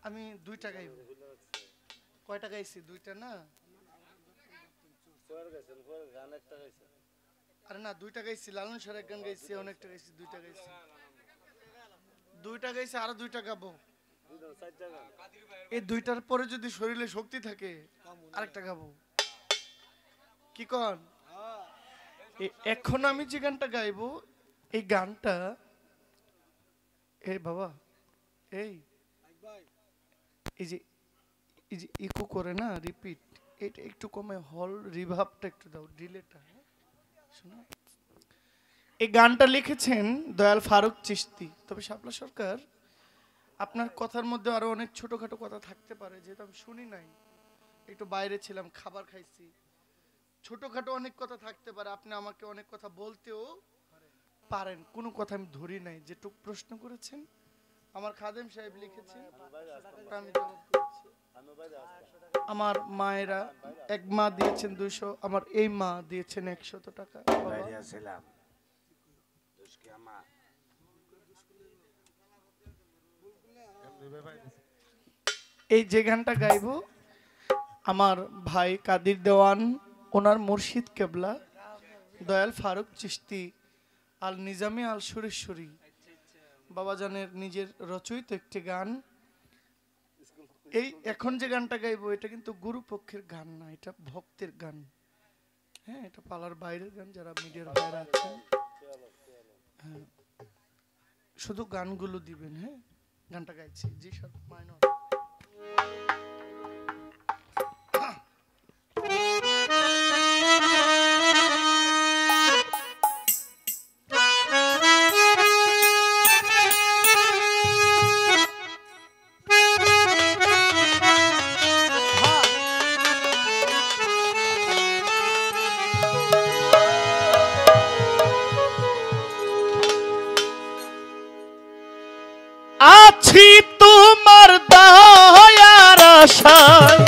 আমি দুইটা গাইব। কয়টা গাইছি? দুইটা না? আরে না, দুইটা গাইছি। লালন স্যার এক গান গাইছি, অনেকটা গাইছি, দুইটা গাইছি। দুইটা গাইছি, আরো দুইটা গাবো। এই দুইটার পরে যদি শরীরে শক্তি থাকে আরেকটা গাবো। কি কন? এখন আমি যে গানটা গাইবো এই গানটা, এই বাবা এই এই যে ইকো করে না, রিপিট, এটা একটু কমে, হল রিভাবটা একটু দাও, ডিলেটা। শোনো, এই গানটা লিখেছেন দয়াল ফারুক চিশতি। তবে শাপলা সরকার, আপনার কথার মধ্যে আরো অনেক ছোটখাটো কথা থাকতে পারে, যেহেতু আমি শুনি নাই, একটু বাইরে ছিলাম, খাবার খাইছি, ছোটখাটো অনেক কথা থাকতে পারে। আপনি আমাকে অনেক কথা বলতেও পারেন, কোনো কথা আমি ধরি নাই। যেটুক প্রশ্ন করেছেন আমার খাদেম সাহেব লিখেছে, আমি জবাব দিয়েছি। আমার মায়েরা, এক মা দিয়েছেন 200, আমার এই মা দিয়েছেন 100 টাকা। এই যে গানটা গাইবো আমার ভাই কাদির দেওয়ান, ওনার মুর্শিদ কেবলা দয়াল ফারুক চিশতি আল নিজামী আল সুরেশ্বরী বাবাজানের নিজের রচয়িত একটি গান। এই এখন যে গানটা গাইবো এটা কিন্তু গুরু পক্ষের গান না, এটা ভক্তের গান। হ্যাঁ, এটা পালার বাইরের গান। যারা মিডিয়ার বাইরে আছেন, হ্যাঁ, শুধু গানগুলো দিবেন। হ্যাঁ, গানটা গাইছি। জি স্যার, মাইনর। আছি তোমার দয়ার আশায়,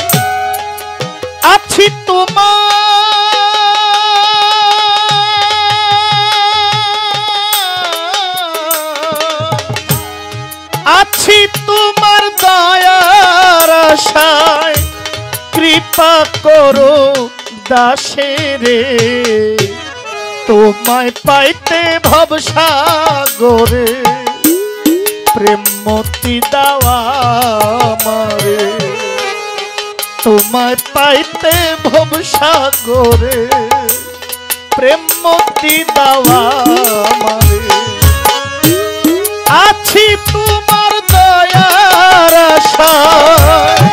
আছি তোমার দয়ার আশায়, কৃপা করো দাসেরে, তোমায় পাইতে ভবসাগরে, প্রেম মতি দাওয়া আমারে, তোমায় পাইতে ভবসাগরে, প্রেম মতি দাওয়া আমারে। আছি তোমার দয়ার আশায়,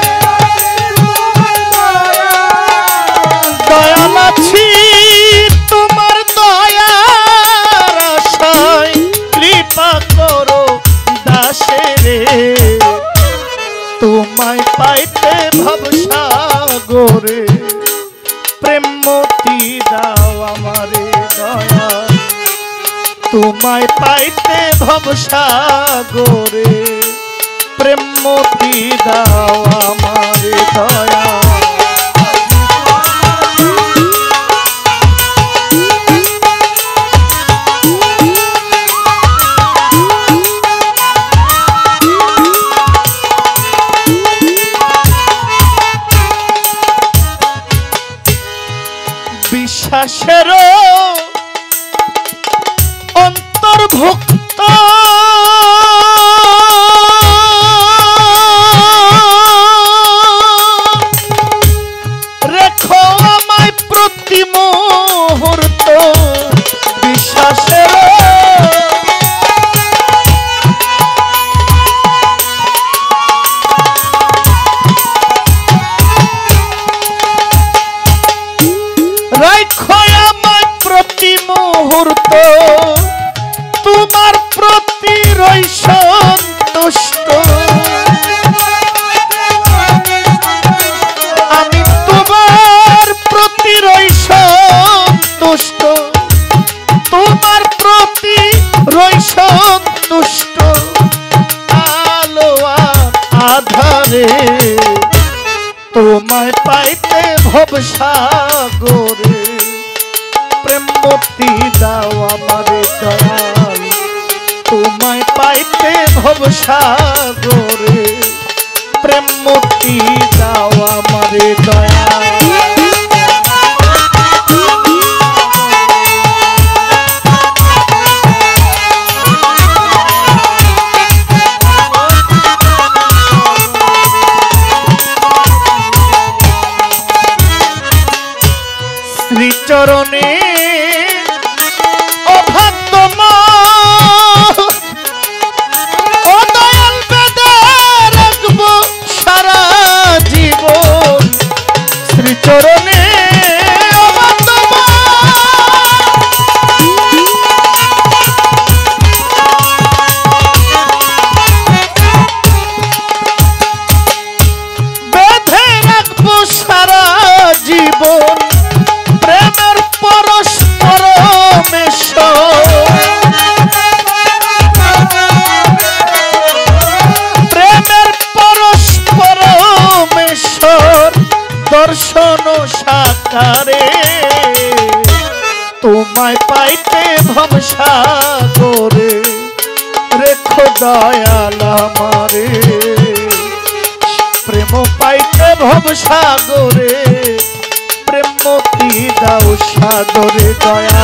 দয়াল আছি তোমার দয়ার আশায়, কৃপা করো দাসেরে, তোমায় পাইতে ভবসাগরে, প্রেম মতি দাও আমারে দয়া, তোমায় পাইতে ভবসাগরে, প্রেম মতি দাও আমারে দয়া। বিশ্বাসের অন্তর্ভুক্ত রেখো আমায় প্রতি মুহূর্ত, বিশ্বাসের মুহূর্ত, তোমার প্রতি রই সন্তুষ্ট, আমি তোমার প্রতি রই সন্তুষ্ট, তোমার প্রতি রই সন্তুষ্ট, আলো আধারে, তোমায় পাইতে ভবসাগরে, প্রেম মতি দাও আমারে দয়াল, তোমায় পাইতে ভবসাগরে, প্রেম মুক্তি দাও আমারে দয়া শ্রীচরণে অভাগ্যমা ও দয়াল বেদে রাখবো সারা জীবন শ্রীচরণে অভাগ্যমা বেঁধে রাখবো সারা জীবন প্রেমের পরস্পর প্রেমের পরস্পর মেশ্বর দর্শন সাকারে তোমায় পাইতে ভবসাগরে রেখো দয়াল আমারে প্রেম পাইতে ভবসাগরে প্রেম মুক্তি দাও সাদরে দয়া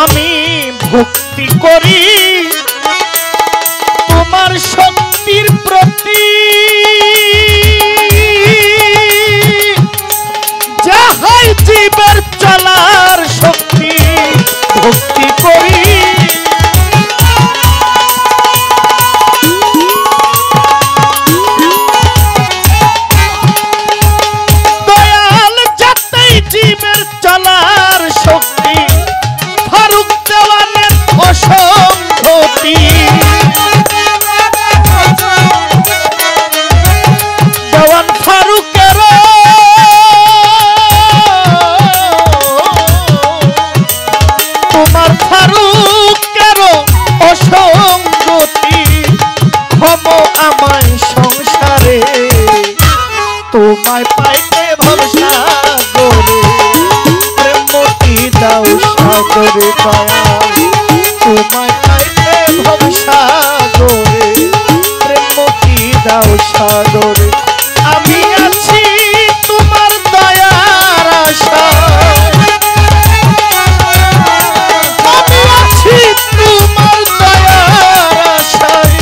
আমি ভক্তি করি তোমার শক্তির প্রতি যাহাই জীবের চলার শক্তি ভক্তি করি দয়াল যাতেই জীবের চলার শক্তি ফারুক দেওয়ানের অসংগতি দেওয়ান ফারুকের তোমার ফারুকের অসংগতি ক্ষম আমায় সংসারে তোমায় পাইতে ভরসা করে প্রেম মুক্তি দাও সাগরে দয়াল তোমায় পাইতে ভরসা করে প্রেম মুক্তি দাও সাগরে আমি আছি তোমার দয়ার আশায় আমি আছি তোমার দয়ার আশায়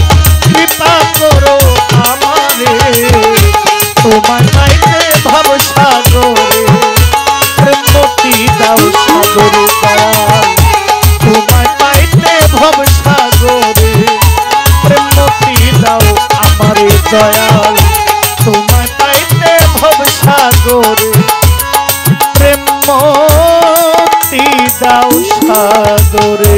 কৃপা করো আমারে তোমায় পাইতে ভরসা করে প্রেম মুক্তি দাও সাগরে দয়াল তোমায় পাইতে ভরসা করে প্রেম মুক্তি দাও আমারে দয়াল তোমায় পাইতে ভরসা করে প্রেম মুক্তি দাও সাগরে।